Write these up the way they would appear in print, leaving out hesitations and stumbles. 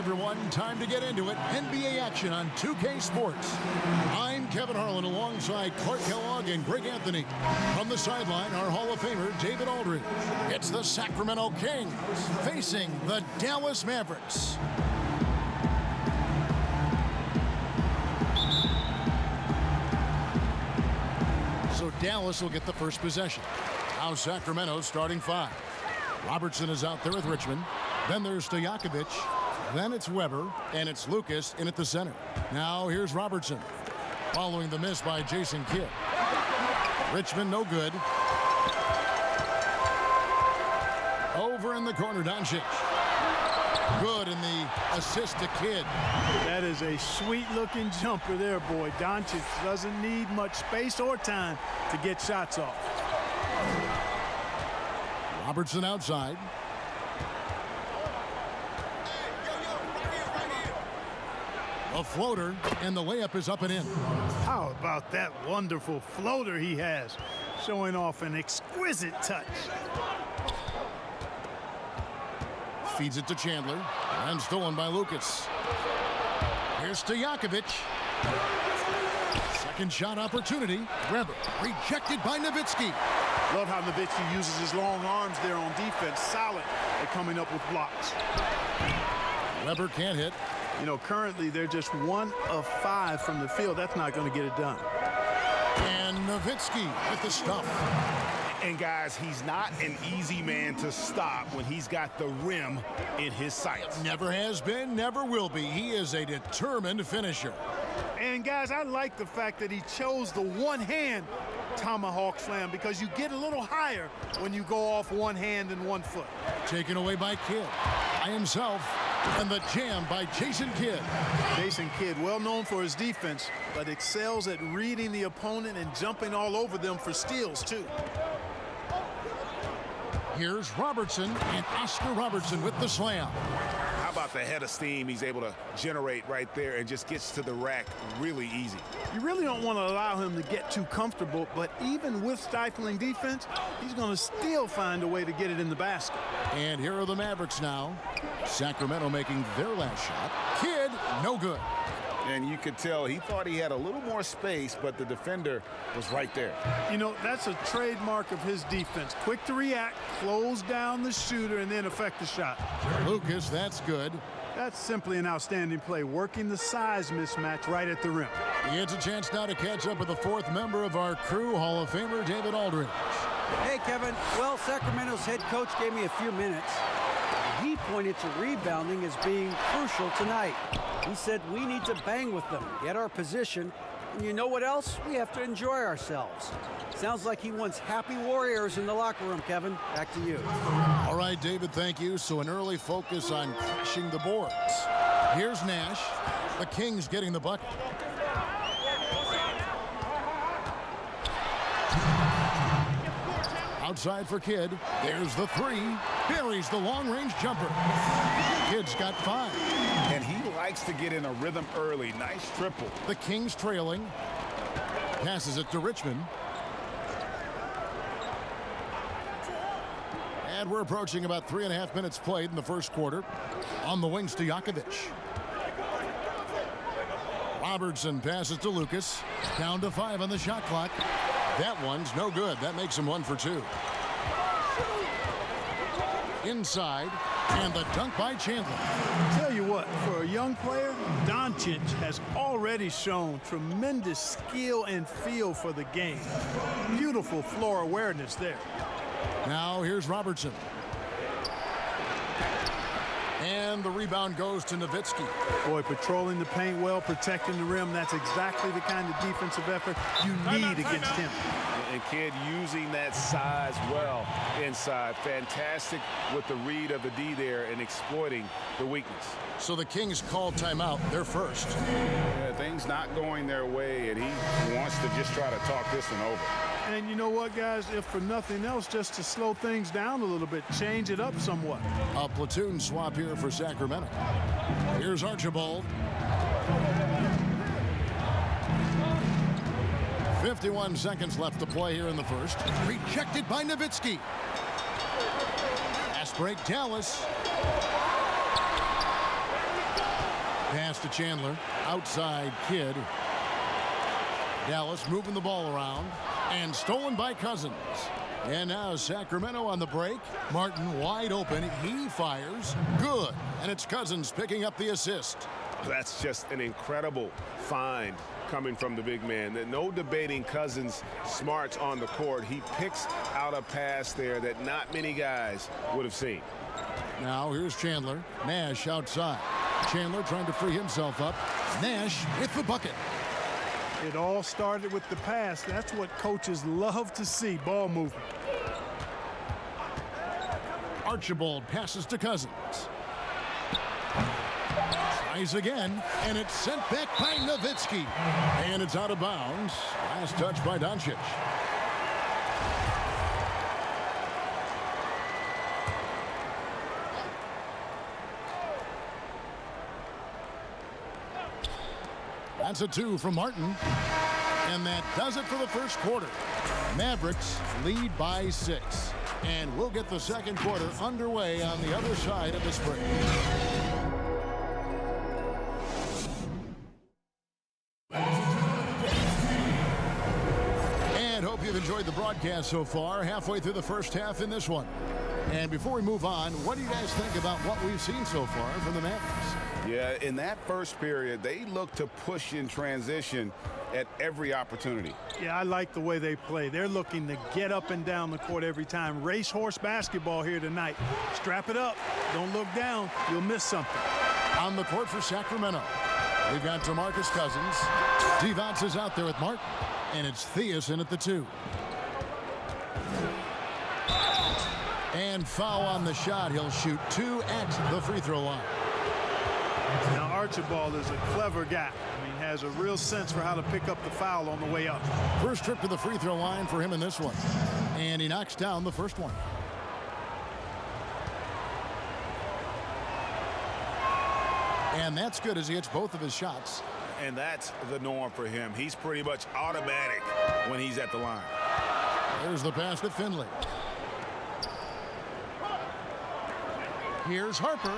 everyone, time to get into it. NBA action on 2K Sports. I'm Kevin Harlan alongside Clark Kellogg and Greg Anthony. From the sideline, our Hall of Famer, David Aldridge. It's the Sacramento Kings facing the Dallas Mavericks. So Dallas will get the first possession. Now Sacramento starting five. Robertson is out there with Richmond. Then there's Stojakovic. Then it's Weber, and it's Lucas in at the center. Now here's Robertson, following the miss by Jason Kidd. Richmond, no good. Over in the corner, Doncic. Good in the assist to Kidd. That is a sweet-looking jumper there, boy. Doncic doesn't need much space or time to get shots off. Robertson outside. A floater, and the layup is up and in. How about that wonderful floater he has, showing off an exquisite touch. Feeds it to Chandler, and stolen by Lucas. Here's Stojakovic. Second shot opportunity. Weber rejected by Nowitzki. Love how Nowitzki uses his long arms there on defense. Solid at coming up with blocks. Weber can't hit. You know, currently they're just 1 of 5 from the field. That's not going to get it done. And Nowitzki with the stuff. And guys, he's not an easy man to stop when he's got the rim in his sights. Never has been, never will be. He is a determined finisher. And guys, I like the fact that he chose the one-hand tomahawk slam, because you get a little higher when you go off one hand and 1 foot. Taken away by Kidd. By himself. And the jam by Jason Kidd. Jason Kidd, well known for his defense, but excels at reading the opponent and jumping all over them for steals, too. Here's Robertson, and Oscar Robertson with the slam. How about the head of steam he's able to generate right there and just gets to the rack really easy. You really don't want to allow him to get too comfortable, but even with stifling defense, he's going to still find a way to get it in the basket. And here are the Mavericks now. Sacramento making their last shot. Kidd, no good. And you could tell he thought he had a little more space, but the defender was right there. You know, that's a trademark of his defense. Quick to react, close down the shooter, and then affect the shot. Lucas, that's good. That's simply an outstanding play, working the size mismatch right at the rim. He gets a chance now to catch up with the 4th member of our crew, Hall of Famer David Aldridge. Hey, Kevin. Well, Sacramento's head coach gave me a few minutes. He pointed to rebounding as being crucial tonight. He said we need to bang with them, get our position, and you know what else? We have to enjoy ourselves. Sounds like he wants happy warriors in the locker room, Kevin. Back to you. All right, David, thank you. So an early focus on crashing the boards. Here's Nash. The Kings getting the bucket. Outside for Kidd. There's the 3. Buries the long-range jumper. Kidd's got 5. And he likes to get in a rhythm early. Nice triple. The Kings trailing. Passes it to Richmond. And we're approaching about 3.5 minutes played in the first quarter. On the wing, Stojakovic. Robertson passes to Lucas. Down to 5 on the shot clock. That one's no good. That makes him 1 for 2. Inside, and the dunk by Chandler. Tell you what, for a young player, Doncic has already shown tremendous skill and feel for the game. Beautiful floor awareness there. Now here's Robertson. And the rebound goes to Nowitzki. Boy, patrolling the paint well, protecting the rim, that's exactly the kind of defensive effort you need against him. And Kidd using that size well inside. Fantastic with the read of the D there and exploiting the weakness. So the Kings call timeout. They're first. Yeah, things not going their way, and he wants to just try to talk this one over. And you know what, guys? If for nothing else, just to slow things down a little bit, change it up somewhat. A platoon swap here for Sacramento. Here's Archibald. 51 seconds left to play here in the first. Rejected by Nowitzki. Fast break, Dallas. Pass to Chandler. Outside Kidd. Dallas moving the ball around. And stolen by Cousins. And now Sacramento on the break. Martin wide open. He fires. Good. And it's Cousins picking up the assist. That's just an incredible find coming from the big man. No debating Cousins' smarts on the court. He picks out a pass there that not many guys would have seen. Now here's Chandler. Nash outside. Chandler trying to free himself up. Nash with the bucket. It all started with the pass. That's what coaches love to see, ball movement. Archibald passes to Cousins. Tries again, and it's sent back by Nowitzki. And it's out of bounds. Last touch by Doncic. That's a 2 from Martin. And that does it for the first quarter. Mavericks lead by 6. And we'll get the second quarter underway on the other side of this break. And hope you've enjoyed the broadcast so far. Halfway through the first half in this one. And before we move on, what do you guys think about what we've seen so far from the Mavericks? Yeah, in that first period, they look to push in transition at every opportunity. Yeah, I like the way they play. They're looking to get up and down the court every time. Racehorse basketball here tonight. Strap it up. Don't look down. You'll miss something. On the court for Sacramento, we've got DeMarcus Cousins. Divac is out there with Martin. And it's Thiessen at the 2. And foul on the shot. He'll shoot 2 at the free throw line. Now Archibald is a clever guy. I mean, has a real sense for how to pick up the foul on the way up. First trip to the free throw line for him in this one. And he knocks down the first one. And that's good as he hits both of his shots. And that's the norm for him. He's pretty much automatic when he's at the line. There's the pass to Finley. Here's Harper.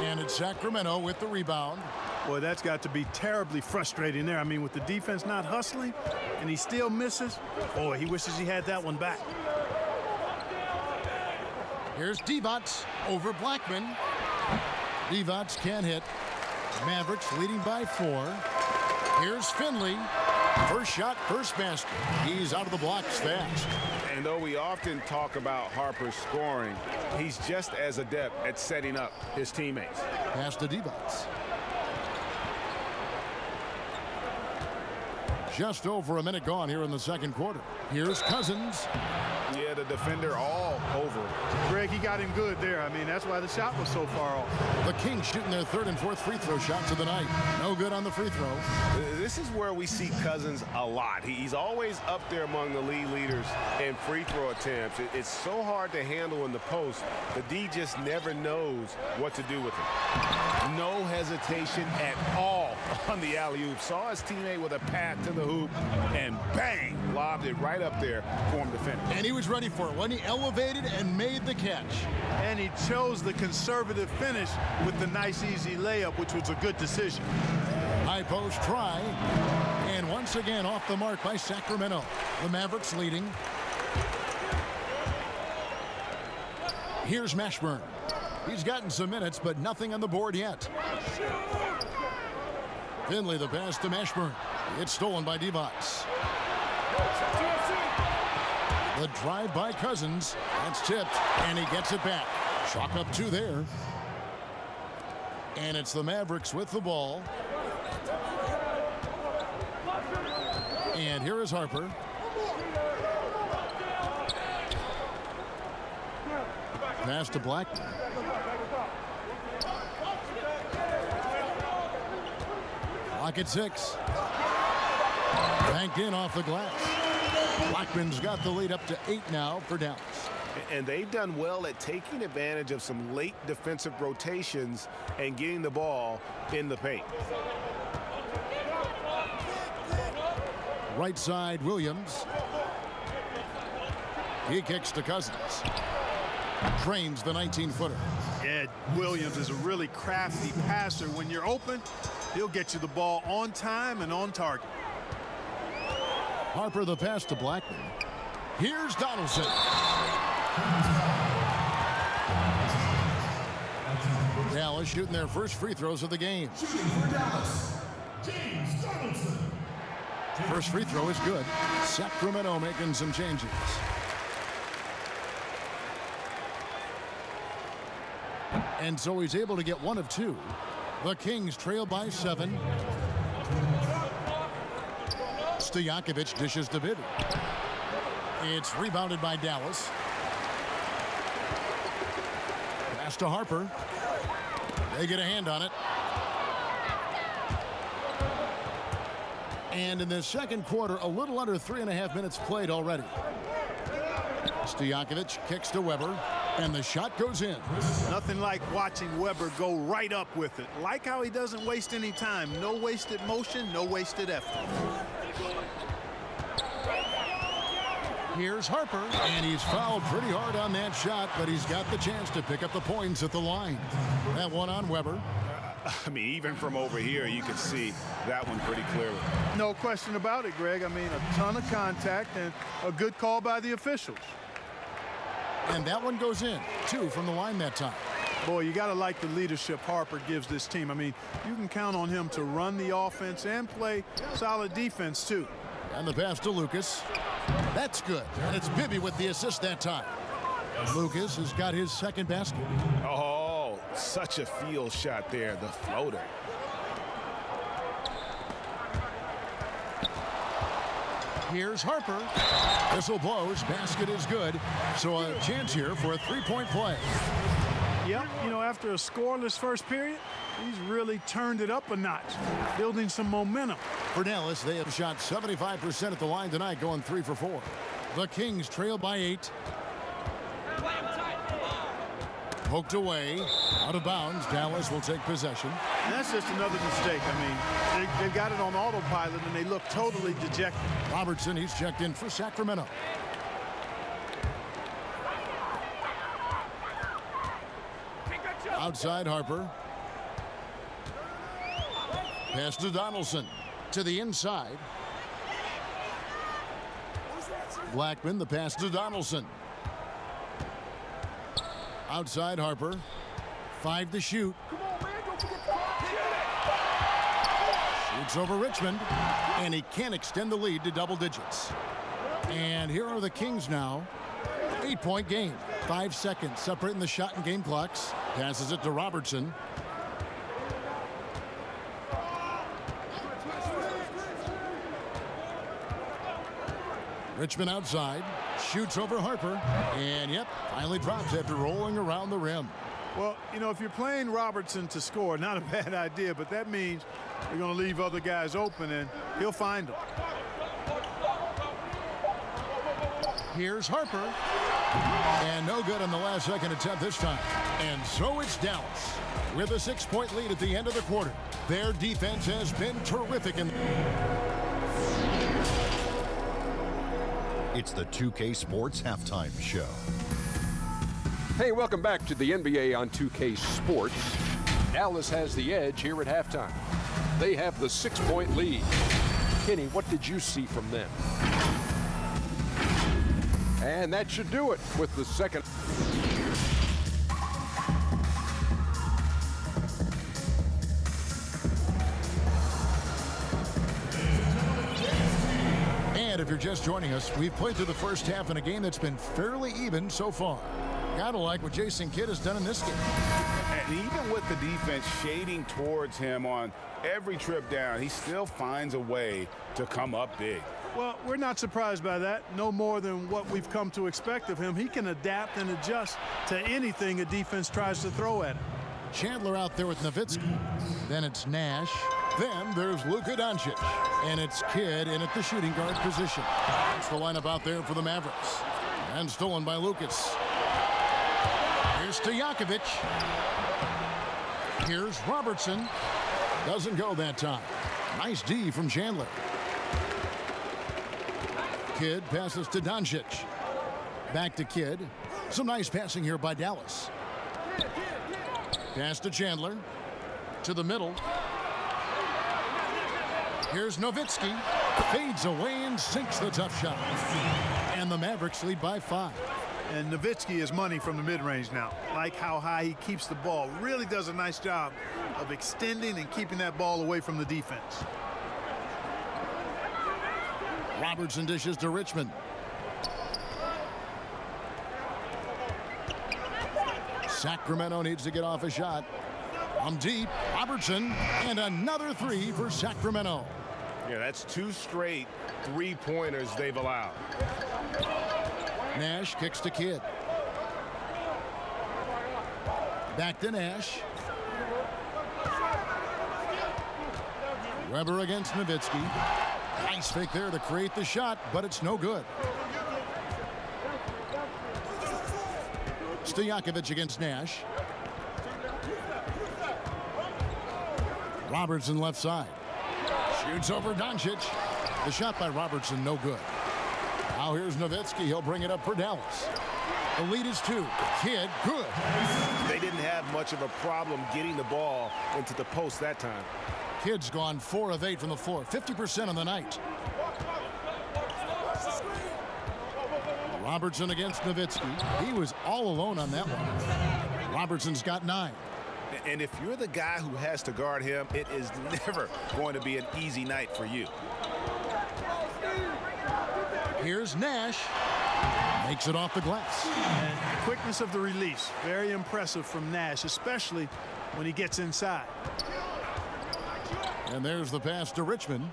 And it's Sacramento with the rebound. Boy, that's got to be terribly frustrating there. I mean, with the defense not hustling and he still misses, boy, he wishes he had that one back. Here's Divac over Blackman. Divac can't hit. Mavericks leading by 4. Here's Finley. First shot, first basket. He's out of the blocks fast. And though we often talk about Harper's scoring, he's just as adept at setting up his teammates. Pass to Divac. Just over a minute gone here in the second quarter. Here's Cousins. Yeah, the defender all over. Greg, he got him good there. I mean, that's why the shot was so far off. The Kings shooting their third and fourth free throw shots of the night. No good on the free throw. This is where we see Cousins a lot. He's always up there among the league leaders in free throw attempts. It's so hard to handle in the post. The D just never knows what to do with him. No hesitation at all on the alley-oop. Saw his teammate with a path to the hoop, and bang, lobbed it right up there for him to finish. And he was ready for it when he elevated and made the catch. And he chose the conservative finish with the nice, easy layup, which was a good decision. High post try. And once again off the mark by Sacramento. The Mavericks leading. Here's Mashburn. He's gotten some minutes, but nothing on the board yet. Finley the pass to Mashburn. It's stolen by Divac. The drive by Cousins. That's tipped, and he gets it back. Chalk up 2 there. And it's the Mavericks with the ball. And here is Harper. Pass to Blackman. Clock at 6. Banked in off the glass. Blackman's got the lead up to 8 now for Dallas. And they've done well at taking advantage of some late defensive rotations and getting the ball in the paint. Right side, Williams. He kicks to Cousins. Drains the 19-footer. Yeah, Williams is a really crafty passer. When you're open, he'll get you the ball on time and on target. Harper the pass to Blackman. Here's Donaldson. Dallas shooting their first free throws of the game. First free throw is good. Sacramento making some changes. And so he's able to get one of two. The Kings trail by 7. Stojakovic dishes to Bibby. It's rebounded by Dallas. Pass to Harper. They get a hand on it. And in the second quarter, a little under 3.5 minutes played already. Stojakovic kicks to Weber, and the shot goes in. Nothing like watching Weber go right up with it. Like how he doesn't waste any time. No wasted motion, no wasted effort. Here's Harper, and he's fouled pretty hard on that shot, but he's got the chance to pick up the points at the line. That one on Weber. I mean, even from over here, you can see that one pretty clearly. No question about it, Greg. I mean, a ton of contact and a good call by the officials. And that one goes in. 2 from the line that time. Boy, you got to like the leadership Harper gives this team. I mean, you can count on him to run the offense and play solid defense, too. And the pass to Lucas. That's good. And it's Bibby with the assist that time. Lucas has got his second basket. Oh, such a field shot there, the floater. Here's Harper. Whistle blows. Basket is good. So a chance here for a three-point play. Yep, you know, after a scoreless first period, he's really turned it up a notch, building some momentum. For Dallas, they have shot 75% at the line tonight, going 3 for 4. The Kings trail by 8. Poked away, out of bounds. Dallas will take possession. And that's just another mistake. I mean, they've got it on autopilot, and they look totally dejected. Robertson, he's checked in for Sacramento. Outside Harper. Pass to Donaldson. To the inside. Blackman, the pass to Donaldson. Outside Harper. 5 to shoot. Shoots over Richmond. And he can't extend the lead to double digits. And here are the Kings now. 8-point game. 5 seconds separating the shot and game clocks. Passes it to Robertson. Richmond outside. Shoots over Harper. And, yep, finally drops after rolling around the rim. Well, you know, if you're playing Robertson to score, not a bad idea, but that means you're going to leave other guys open, and he'll find them. Here's Harper. And no good on the last second attempt this time. And so it's Dallas with a 6-point lead at the end of the quarter. Their defense has been terrific. It's the 2K Sports Halftime Show. Hey, welcome back to the NBA on 2K Sports. Dallas has the edge here at halftime. They have the 6-point lead. Kenny, what did you see from them? And that should do it with the second. And if you're just joining us, we've played through the first half in a game that's been fairly even so far. Gotta like what Jason Kidd has done in this game. And even with the defense shading towards him on every trip down, he still finds a way to come up big. Well, we're not surprised by that. No more than what we've come to expect of him. He can adapt and adjust to anything a defense tries to throw at him. Chandler out there with Nowitzki. Then it's Nash. Then there's Luka Doncic. And it's Kidd in at the shooting guard position. That's the lineup out there for the Mavericks. And stolen by Lucas. Here's Stojakovic. Here's Robertson. Doesn't go that time. Nice D from Chandler. Kidd passes to Doncic. Back to Kidd. Some nice passing here by Dallas. Pass to Chandler. To the middle. Here's Nowitzki. Fades away and sinks the tough shot. And the Mavericks lead by 5. And Nowitzki is money from the mid-range now. Like how high he keeps the ball. Really does a nice job of extending and keeping that ball away from the defense. Robertson dishes to Richmond. Sacramento needs to get off a shot. From deep, Robertson, and another 3 for Sacramento. Yeah, that's 2 straight three-pointers they've allowed. Nash kicks to Kidd. Back to Nash. Weber against Nowitzki. Nice fake there to create the shot, but it's no good. Stojakovic against Nash. Robertson left side. Shoots over Doncic. The shot by Robertson, no good. Now here's Nowitzki. He'll bring it up for Dallas. The lead is 2. Kidd, good. They didn't have much of a problem getting the ball into the post that time. Kidd's gone 4 of 8 from the floor, 50% on the night. Robertson against Nowitzki. He was all alone on that one. Robertson's got 9. And if you're the guy who has to guard him, it is never going to be an easy night for you. Here's Nash. Makes it off the glass. And the quickness of the release. Very impressive from Nash, especially when he gets inside. And there's the pass to Richmond.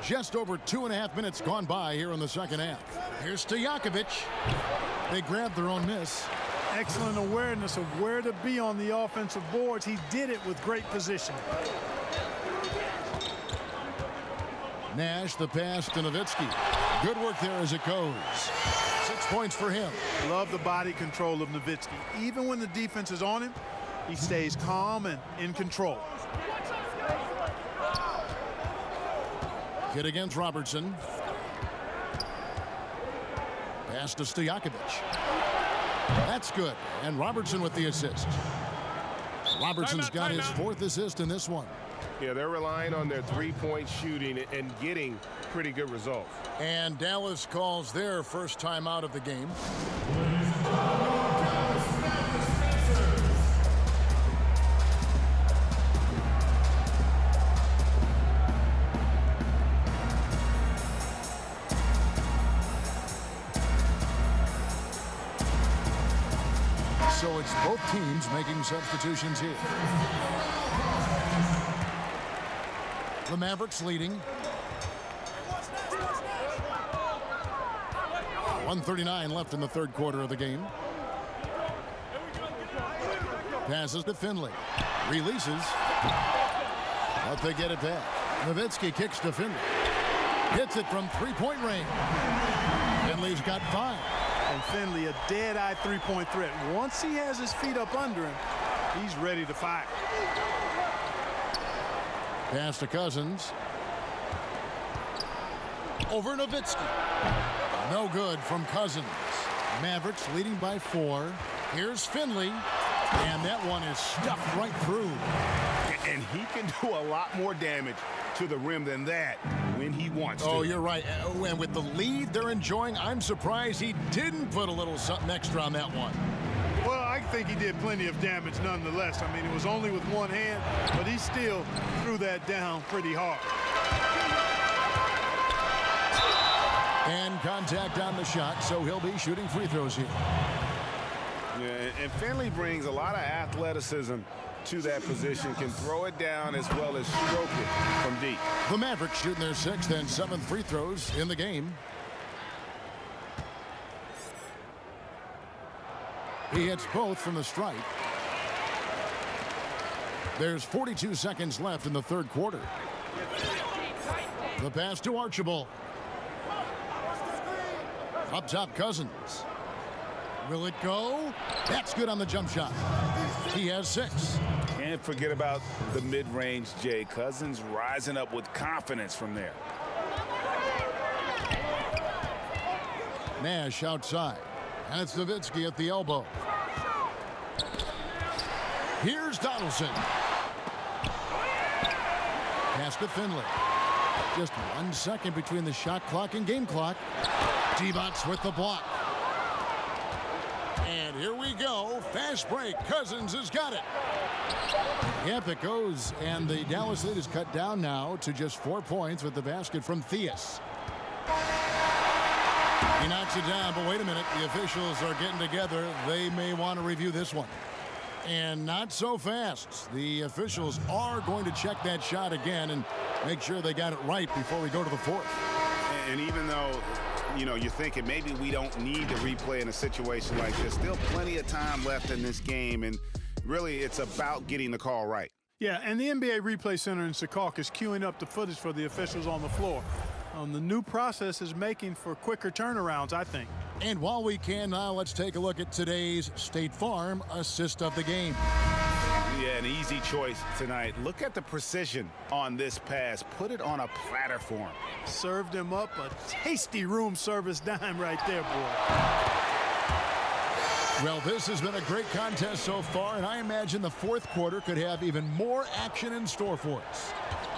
Just over 2.5 minutes gone by here in the second half. Here's Stojakovic. They grabbed their own miss. Excellent awareness of where to be on the offensive boards. He did it with great position. Nash, the pass to Nowitzki. Good work there as it goes. 6 points for him. Love the body control of Nowitzki. Even when the defense is on him, he stays calm and in control. Kidd against Robertson. Pass to Stojakovic. That's good. And Robertson with the assist. Robertson's got his 4th assist in this one. Yeah, they're relying on their three-point shooting and getting pretty good results. And Dallas calls their first time out of the game. So it's both teams making substitutions here. The Mavericks leading. 1:39 left in the third quarter of the game. Passes to Finley. Releases. But they get it back. Nowitzki kicks to Finley. Hits it from three-point range. Finley's got 5. And Finley, a dead-eye three-point threat. Once he has his feet up under him, he's ready to fire. Pass to Cousins. Over Nowitzki. No good from Cousins. Mavericks leading by 4. Here's Finley. And that one is stuffed right through. And he can do a lot more damage to the rim than that when he wants to. Oh, you're right. And with the lead they're enjoying, I'm surprised he didn't put a little something extra on that one. Well, I think he did plenty of damage nonetheless. I mean, it was only with one hand, but he still threw that down pretty hard. And contact on the shot, so he'll be shooting free throws here. Yeah, and Finley brings a lot of athleticism to that position, can throw it down as well as stroke it from deep. The Mavericks shooting their 6th and 7th free throws in the game. He hits both from the stripe. There's 42 seconds left in the third quarter. The pass to Archibald. Up top, Cousins. Will it go? That's good on the jump shot. He has 6. Can't forget about the mid-range, Jay. Cousins rising up with confidence from there. Nash outside. And it's Nowitzki at the elbow. Here's Donaldson. Pass to Finley. Just 1 second between the shot clock and game clock. Divac with the block. And here we go. Fast break. Cousins has got it. Yep, it goes. And the Dallas lead is cut down now to just 4 points with the basket from Theus. He knocks it down, but wait a minute. The officials are getting together. They may want to review this one. And not so fast. The officials are going to check that shot again and make sure they got it right before we go to the fourth. And even though, you know, you're thinking maybe we don't need to replay in a situation like this, still plenty of time left in this game, and really it's about getting the call right. Yeah, and the NBA Replay Center in Secaucus is queuing up the footage for the officials on the floor. The new process is making for quicker turnarounds, I think. And while we can now, let's take a look at today's State Farm assist of the game. Yeah, an easy choice tonight. Look at the precision on this pass. Put it on a platter for him. Served him up a tasty room service dime right there, boy. Well, this has been a great contest so far, and I imagine the fourth quarter could have even more action in store for us.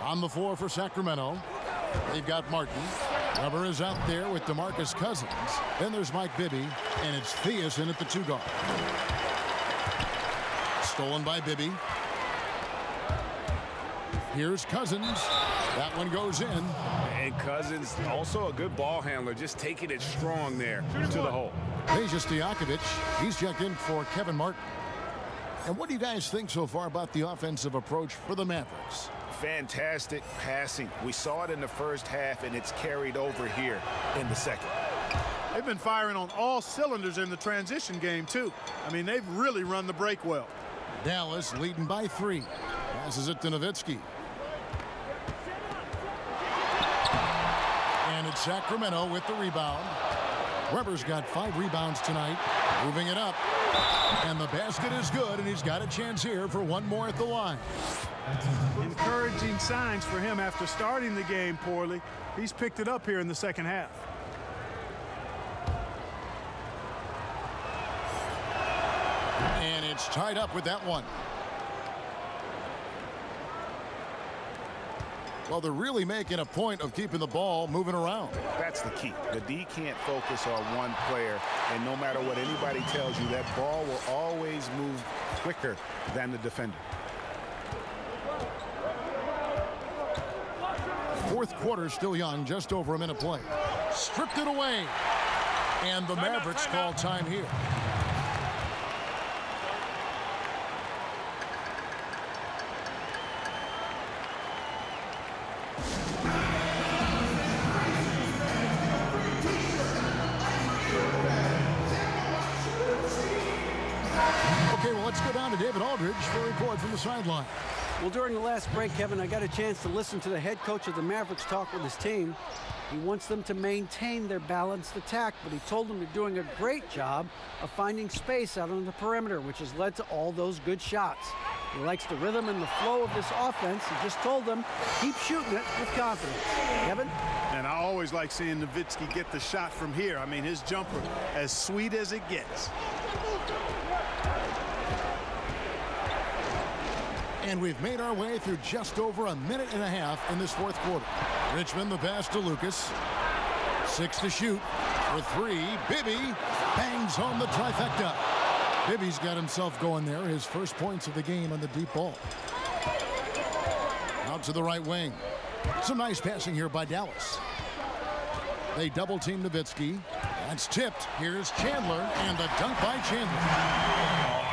On the floor for Sacramento, they've got Martin. Weber is out there with DeMarcus Cousins. Then there's Mike Bibby, and it's Theus in at the 2 guard. Stolen by Bibby. Here's Cousins. That one goes in. And Cousins, also a good ball handler, just taking it strong there to the hole. Peja Stojakovic, he's checked in for Kevin Martin. And what do you guys think so far about the offensive approach for the Mavericks? Fantastic passing. We saw it in the first half, and it's carried over here in the second. They've been firing on all cylinders in the transition game, too. I mean, they've really run the break well. Dallas leading by 3. Passes it to Nowitzki. And it's Sacramento with the rebound. Weber's got 5 rebounds tonight. Moving it up. And the basket is good, and he's got a chance here for one more at the line. Encouraging signs for him after starting the game poorly. He's picked it up here in the second half. And it's tied up with that one. Well, they're really making a point of keeping the ball moving around. That's the key. The D can't focus on one player, and no matter what anybody tells you, that ball will always move quicker than the defender. Fourth quarter still young, just over a minute play. Stripped it away. And the Mavericks call time here. Okay, well, let's go down to David Aldridge for a report from the sideline. Well, during the last break, Kevin, I got a chance to listen to the head coach of the Mavericks talk with his team. He wants them to maintain their balanced attack, but he told them they're doing a great job of finding space out on the perimeter, which has led to all those good shots. He likes the rhythm and the flow of this offense. He just told them, keep shooting it with confidence. Kevin? And I always like seeing Nowitzki get the shot from here. I mean, his jumper, as sweet as it gets. And we've made our way through just over a minute and a half in this fourth quarter. Richmond, the pass to Lucas. 6 to shoot. For 3, Bibby bangs home the trifecta. Bibby's got himself going there. His first points of the game on the deep ball. Out to the right wing. Some nice passing here by Dallas. They double team Nowitzki. That's tipped. Here's Chandler, and the dunk by Chandler.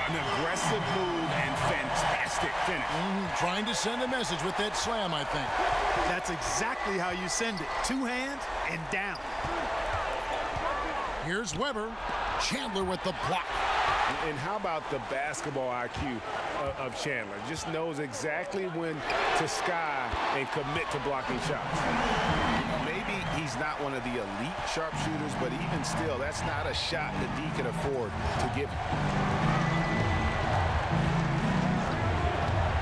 An aggressive move and fantastic finish. Trying to send a message with that slam, I think. That's exactly how you send it. 2 hands and down. Here's Weber. Chandler with the block. And how about the basketball IQ of Chandler? Just knows exactly when to sky and commit to blocking shots. Maybe he's not one of the elite sharpshooters, but even still, that's not a shot the D can afford to give him.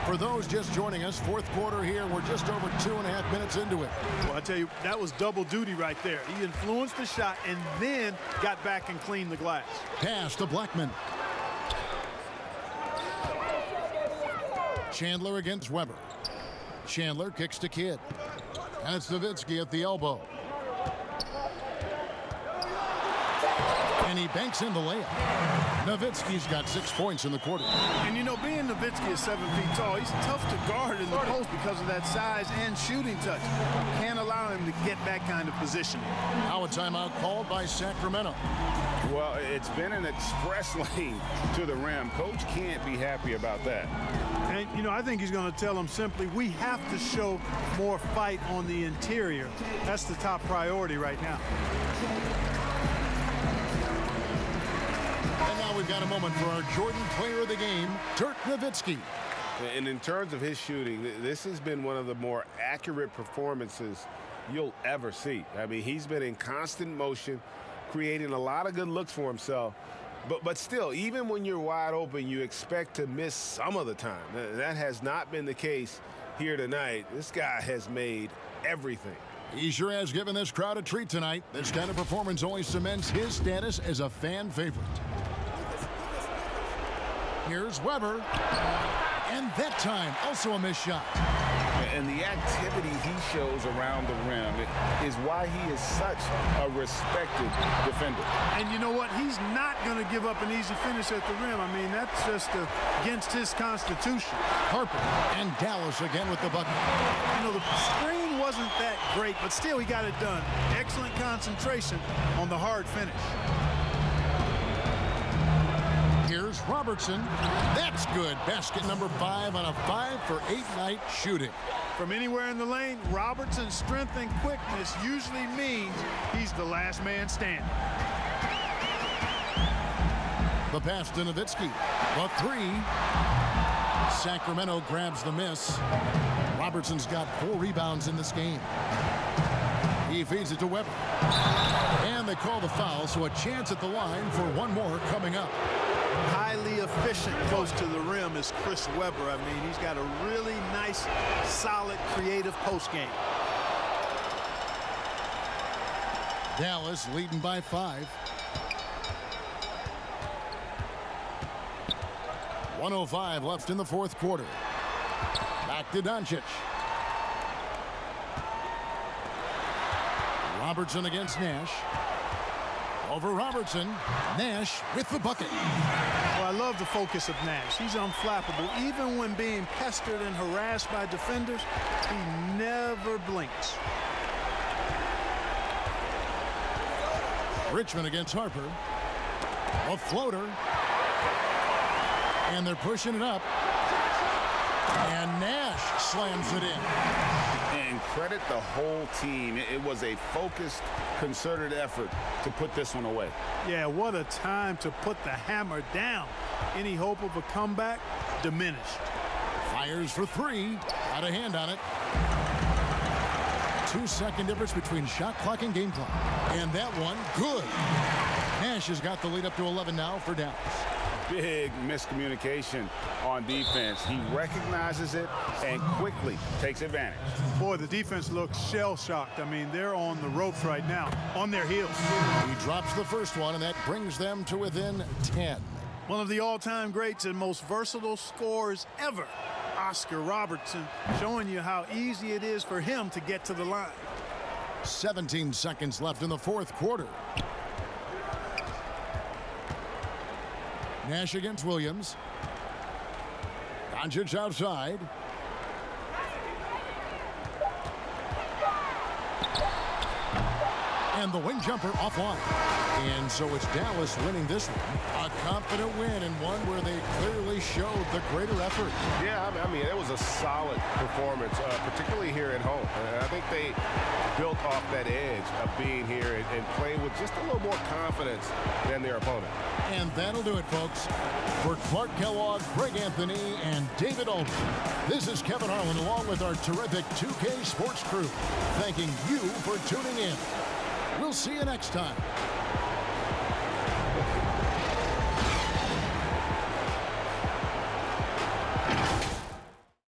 For those just joining us, fourth quarter here. We're just over 2.5 minutes into it. Well, I tell you, that was double duty right there. He influenced the shot and then got back and cleaned the glass. Pass to Blackman. Chandler against Weber. Chandler kicks to Kidd. And it's Nowitzki at the elbow. And he banks in the layup. Nowitzki's got 6 points in the quarter. And, you know, being Nowitzki is 7 feet tall, he's tough to guard in the post because of that size and shooting touch. Can't allow him to get that kind of positioning. Now a timeout called by Sacramento. Well, it's been an express lane to the rim. Coach can't be happy about that. And, you know, I think he's going to tell them simply, we have to show more fight on the interior. That's the top priority right now. And now we've got a moment for our Jordan player of the game, Dirk Nowitzki. And in terms of his shooting, this has been one of the more accurate performances you'll ever see. I mean, he's been in constant motion, creating a lot of good looks for himself. But still, even when you're wide open, you expect to miss some of the time. That has not been the case here tonight. This guy has made everything. He sure has given this crowd a treat tonight. This kind of performance only cements his status as a fan favorite. Here's Weber. And that time, also a missed shot. And the activity he shows around the rim is why he is such a respected defender. And you know what? He's not going to give up an easy finish at the rim. I mean, that's just against his constitution. Harper and Dallas again with the bucket. You know, the screen wasn't that great, but still he got it done. Excellent concentration on the hard finish. Here's Robertson. That's good. Basket number 5 on a 5-for-8 night shooting. From anywhere in the lane, Robertson's strength and quickness usually means he's the last man standing. The pass to Nowitzki. The 3. Sacramento grabs the miss. Robertson's got 4 rebounds in this game. He feeds it to Weber. And they call the foul, so a chance at the line for one more coming up. Highly efficient close to the rim is Chris Weber. I mean, he's got a really nice, solid, creative post game. Dallas leading by 5. 1:05 left in the fourth quarter. Back to Doncic. Robertson against Nash. Over Robertson. Nash with the bucket. Well, I love the focus of Nash. He's unflappable. Even when being pestered and harassed by defenders, he never blinks. Richmond against Harper. A floater. And they're pushing it up. And Nash slams it in. And credit the whole team. It was a focused, concerted effort to put this one away. Yeah, what a time to put the hammer down. Any hope of a comeback diminished. Fires for 3. Got a hand on it. 2-second difference between shot clock and game clock. And that one, good. Nash has got the lead up to 11 now for Dallas. Big miscommunication on defense. He recognizes it and quickly takes advantage. Boy, the defense looks shell-shocked. I mean, they're on the ropes right now, on their heels. He drops the first one, and that brings them to within 10. One of the all-time greats and most versatile scorers ever, Oscar Robertson, showing you how easy it is for him to get to the line. 17 seconds left in the fourth quarter. Nash against Williams. Doncic outside. And the wing jumper offline. And so it's Dallas winning this one. A confident win and one where they clearly showed the greater effort. Yeah, I mean, it was a solid performance, particularly here at home. I think they built off that edge of being here and playing with just a little more confidence than their opponent. And that'll do it, folks. For Clark Kellogg, Greg Anthony, and David Aldridge, this is Kevin Harlan along with our terrific 2K Sports crew, thanking you for tuning in. We'll see you next time.